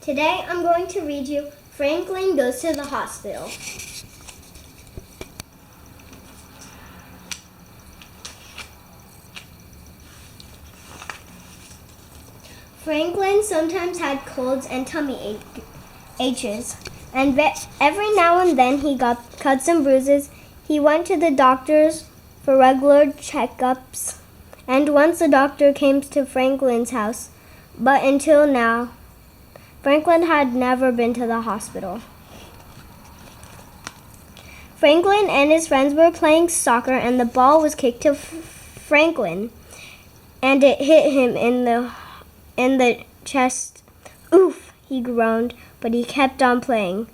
Today I'm going to read you Franklin Goes to the Hospital. Franklin sometimes had colds and tummy aches, and every now and then he got cuts and bruises. He went to the doctors for regular checkups, and once the doctor came to Franklin's house, but until now, Franklin had never been to the hospital. Franklin and his friends were playing soccer, and the ball was kicked to Franklin, and it hit him in the chest. Oof, he groaned, but he kept on playing.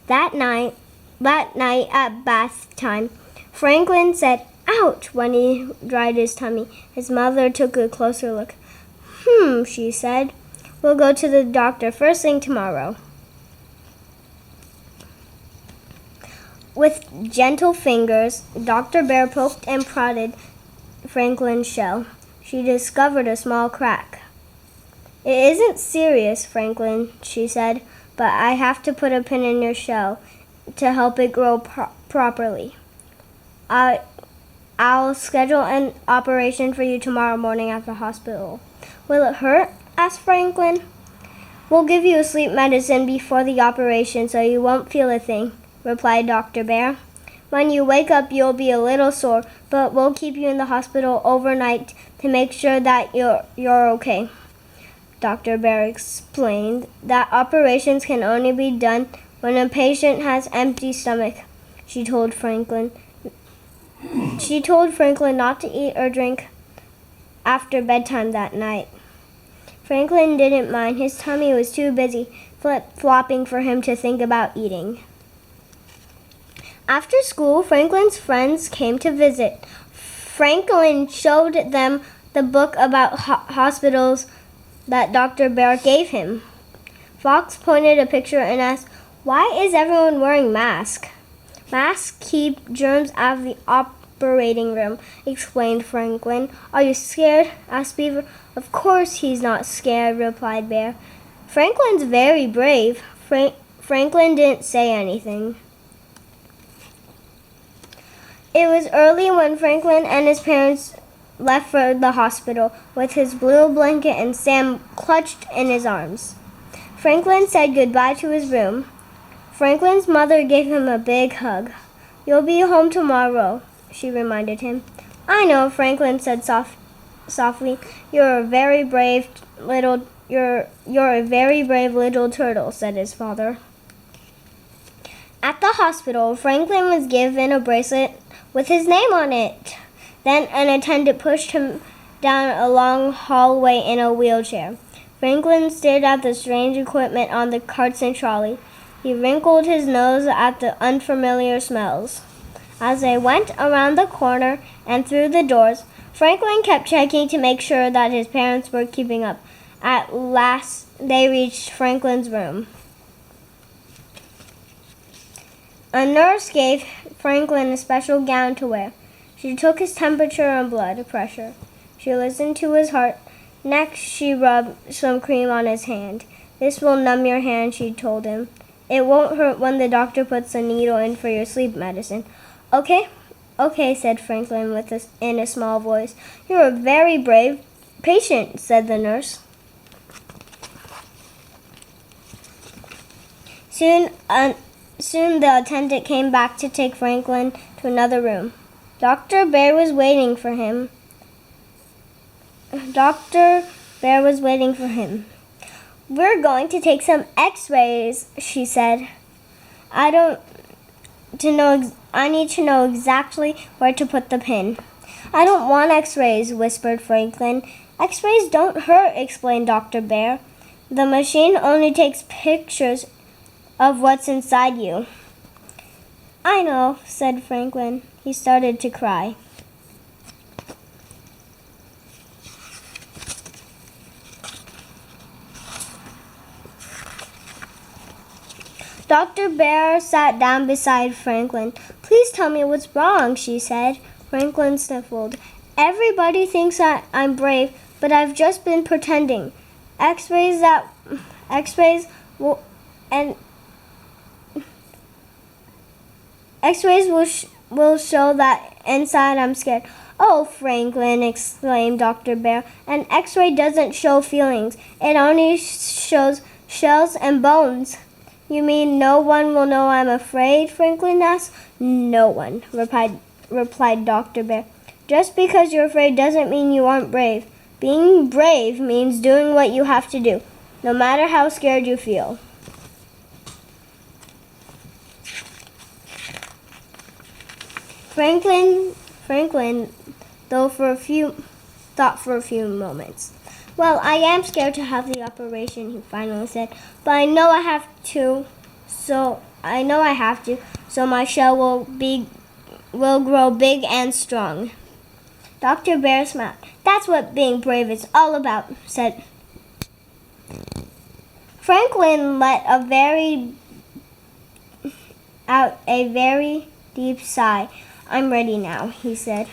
That night at bath time, Franklin said, "Ouch," when he dried his tummy. His mother took a closer look. She said, "We'll go to the doctor first thing tomorrow." With gentle fingers, Dr. Bear poked and prodded Franklin's shell. She discovered a small crack. "It isn't serious, Franklin," she said, "but I have to put a pin in your shell to help it grow properly. I'll schedule an operation for you tomorrow morning at the hospital." "Will it hurt?" asked Franklin. "We'll give you a sleep medicine before the operation so you won't feel a thing," replied Dr. Bear. "When you wake up, you'll be a little sore, but we'll keep you in the hospital overnight to make sure that you're okay." Dr. Bear explained that operations can only be done when a patient has empty stomach. She told Franklin not to eat or drink after bedtime that night. Franklin didn't mind. His tummy was too busy flip-flopping for him to think about eating. After school, Franklin's friends came to visit. Franklin showed them the book about hospitals that Dr. Bear gave him. Fox pointed a picture and asked, "Why is everyone wearing masks?" "Masks keep germs out of the operating room," explained Franklin. "Are you scared?" asked Beaver. "Of course he's not scared," replied Bear. "Franklin's very brave." Franklin didn't say anything. It was early when Franklin and his parents left for the hospital with his blue blanket and Sam clutched in his arms. Franklin said goodbye to his room. Franklin's mother gave him a big hug. "You'll be home tomorrow," she reminded him. "I know," Franklin said softly. You're a very brave little turtle," said his father. At the hospital, Franklin was given a bracelet with his name on it. Then an attendant pushed him down a long hallway in a wheelchair. Franklin stared at the strange equipment on the carts and trolley. He wrinkled his nose at the unfamiliar smells. As they went around the corner and through the doors, Franklin kept checking to make sure that his parents were keeping up. At last, they reached Franklin's room. A nurse gave Franklin a special gown to wear. She took his temperature and blood pressure. She listened to his heart. Next, she rubbed some cream on his hand. "This will numb your hand," she told him. "It won't hurt when the doctor puts a needle in for your sleep medicine." "Okay, said Franklin in a small voice. "You're a very brave patient," said the nurse. Soon the attendant came back to take Franklin to another room. Dr. Bear was waiting for him. "We're going to take some x-rays," she said. I need to know exactly where to put the pin." "I don't want x-rays," whispered Franklin. "X-rays don't hurt," explained Dr. Bear. "The machine only takes pictures of what's inside you." "I know," said Franklin. He started to cry. Dr. Bear sat down beside Franklin. "Please tell me what's wrong," she said. Franklin sniffled. "Everybody thinks that I'm brave, but I've just been pretending. X-rays Well, and X-rays will show that inside I'm scared. Oh, Franklin, exclaimed Dr. Bear, an X-ray doesn't show feelings. It only shows shells and bones. You mean no one will know I'm afraid? Franklin asked. No one, replied Dr. Bear. Just because you're afraid doesn't mean you aren't brave. Being brave means doing what you have to do, no matter how scared you feel. Franklin, though thought for a few moments. Well, I am scared to have the operation, he finally said, but I know I have to, so my shell will grow big and strong. Dr. Bear smiled. That's what being brave is all about, said Franklin let out a very deep sigh. I'm ready now, he said.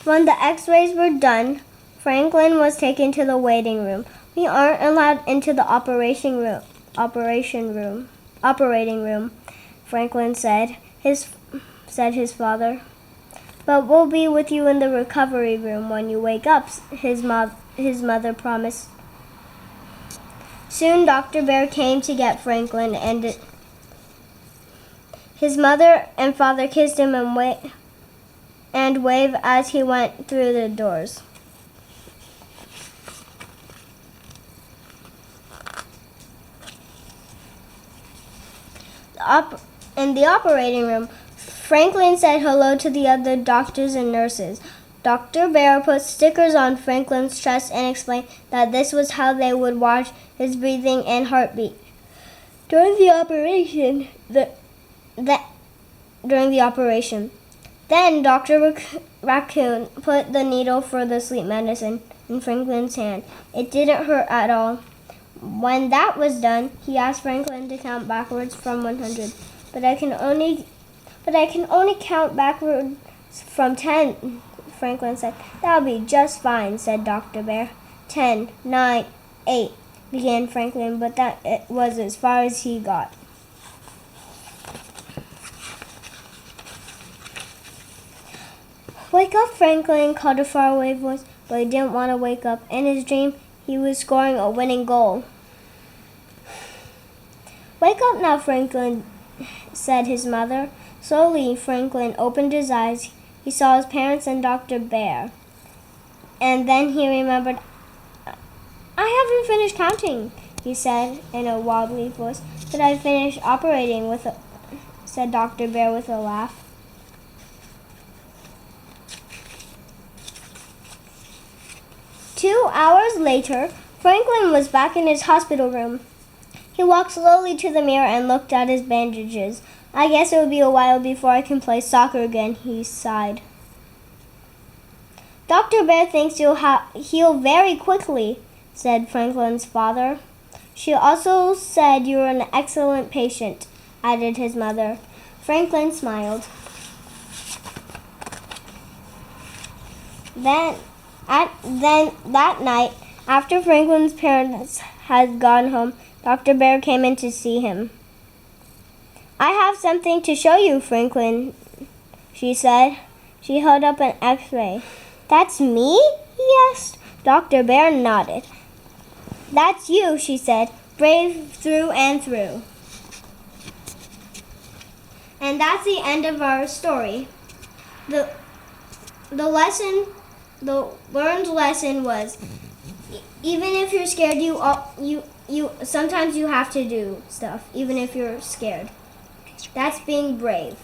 When the X-rays were done, Franklin was taken to the waiting room. We aren't allowed into the operating room, Franklin said his father. But we'll be with you in the recovery room when you wake up, his mother promised. Soon Dr. Bear came to get Franklin, and his mother and father kissed him and waved as he went through the doors. In the operating room, Franklin said hello to the other doctors and nurses. Dr. Bear put stickers on Franklin's chest and explained that this was how they would watch his breathing and heartbeat. During the operation, then Dr. Raccoon put the needle for the sleep medicine in Franklin's hand. It didn't hurt at all. When that was done, he asked Franklin to count backwards from 100. But I can only count backwards from 10, Franklin said. That'll be just fine, said Dr. Bear. 10, 9, 8, began Franklin, but that was as far as he got. Wake up, Franklin, called a faraway voice, but he didn't want to wake up. In his dream, he was scoring a winning goal. Wake up now, Franklin, said his mother. Slowly, Franklin opened his eyes. He saw his parents and Dr. Bear. And then he remembered, I haven't finished counting, he said in a wobbly voice. But I finished operating said Dr. Bear with a laugh. Two hours later, Franklin was back in his hospital room. He walked slowly to the mirror and looked at his bandages. I guess it will be a while before I can play soccer again, he sighed. Dr. Bear thinks you'll heal very quickly, said Franklin's father. She also said you were an excellent patient, added his mother. Franklin smiled. Then that night, after Franklin's parents had gone home, Dr. Bear came in to see him. I have something to show you, Franklin, she said. She held up an X-ray. That's me? He asked. Dr. Bear nodded. That's you, she said, brave through and through. And that's the end of our story. The learned lesson was, even if you're scared, sometimes you have to do stuff, even if you're scared. That's being brave.